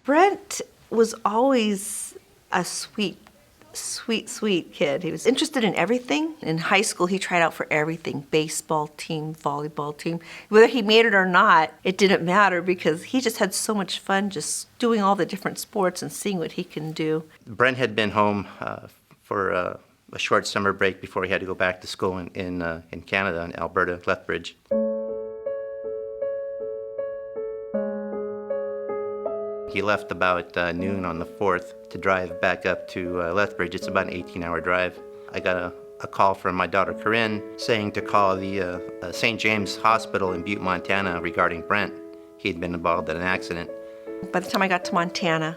Brent was always a sweet kid. He was interested in everything. In high school, he tried out for everything, baseball team, volleyball team. Whether he made it or not, it didn't matter because he just had so much fun just doing all the different sports and seeing what he can do. Brent had been home for a short summer break before he had to go back to school in Canada, in Alberta, Lethbridge. He left about noon on the 4th to drive back up to Lethbridge. It's about an 18-hour drive. I got a call from my daughter Corinne saying to call the St. James Hospital in Butte, Montana regarding Brent. He had been involved in an accident. By the time I got to Montana,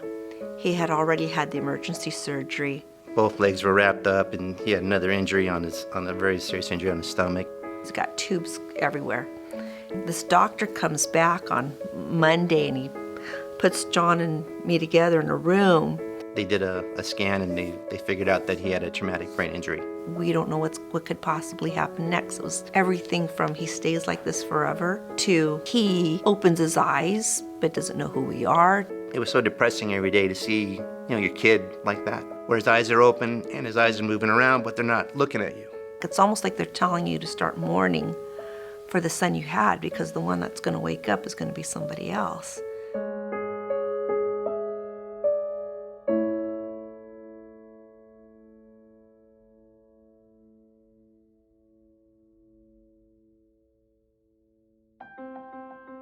he had already had the emergency surgery. Both legs were wrapped up and he had another injury on a very serious injury on his stomach. He's got tubes everywhere. This doctor comes back on Monday and he puts John and me together in a room. They did a scan and they figured out that he had a traumatic brain injury. We don't know what could possibly happen next. It was everything from he stays like this forever to he opens his eyes but doesn't know who we are. It was so depressing every day to see, your kid like that, where his eyes are open and his eyes are moving around, but they're not looking at you. It's almost like they're telling you to start mourning for the son you had because the one that's going to wake up is going to be somebody else.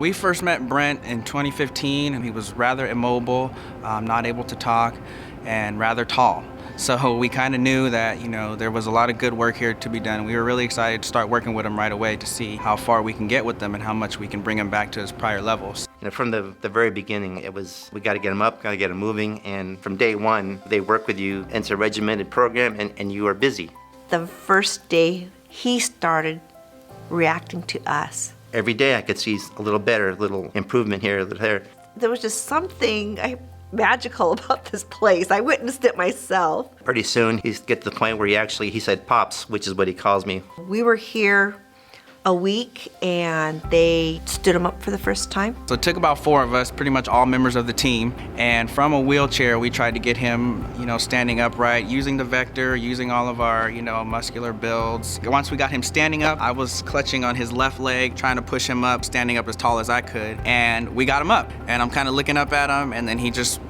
We first met Brent in 2015, and he was rather immobile, not able to talk, and rather tall. So we kind of knew that, there was a lot of good work here to be done. We were really excited to start working with him right away to see how far we can get with him and how much we can bring him back to his prior levels. From the very beginning, it was, we got to get him up, got to get him moving, and from day one, they work with you. It's a regimented program, and you are busy. The first day, he started reacting to us. Every day I could see a little better, a little improvement here, a little there. There was just something magical about this place. I witnessed it myself. Pretty soon he get to the point where he said Pops, which is what he calls me. We were here a week and they stood him up for the first time. So it took about 4 of us, pretty much all members of the team, and from a wheelchair we tried to get him, standing upright, using the vector, using all of our, muscular builds. Once we got him standing up, I was clutching on his left leg, trying to push him up, standing up as tall as I could, and we got him up. And I'm kind of looking up at him, and then he just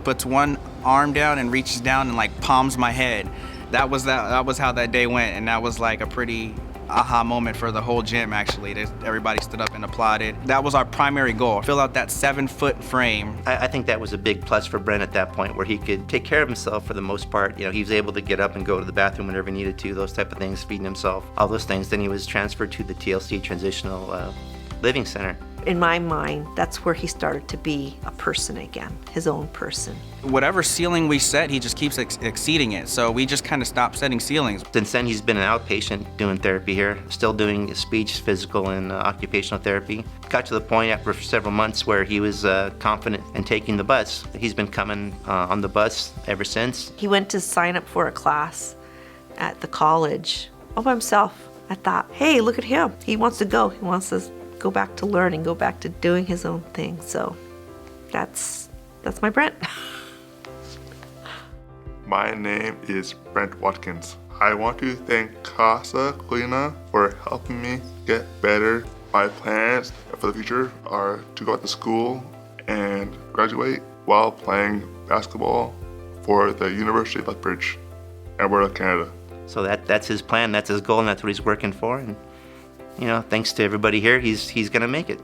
puts one arm down and reaches down and palms my head. That was how that day went, and that was like a pretty aha moment for the whole gym, actually. Everybody stood up and applauded. That was our primary goal, fill out that 7-foot frame. I think that was a big plus for Brent at that point, where he could take care of himself for the most part. He was able to get up and go to the bathroom whenever he needed to, those type of things, feeding himself, all those things. Then he was transferred to the TLC Transitional Living Center. In my mind, that's where he started to be a person again, his own person. Whatever ceiling we set, he just keeps exceeding it. So we just kind of stopped setting ceilings. Since then, he's been an outpatient doing therapy here, still doing speech, physical, and occupational therapy. Got to the point after several months where he was confident in taking the bus. He's been coming on the bus ever since. He went to sign up for a class at the college all by himself. I thought, hey, look at him. He wants to go. He wants to go back to learning, go back to doing his own thing. So that's my Brent. My name is Brent Watkins. I want to thank Casa Colina for helping me get better. My plans for the future are to go back to school and graduate while playing basketball for the University of Lethbridge, Alberta, Canada. So that's his plan, that's his goal, and that's what he's working for. And thanks to everybody here, he's gonna make it.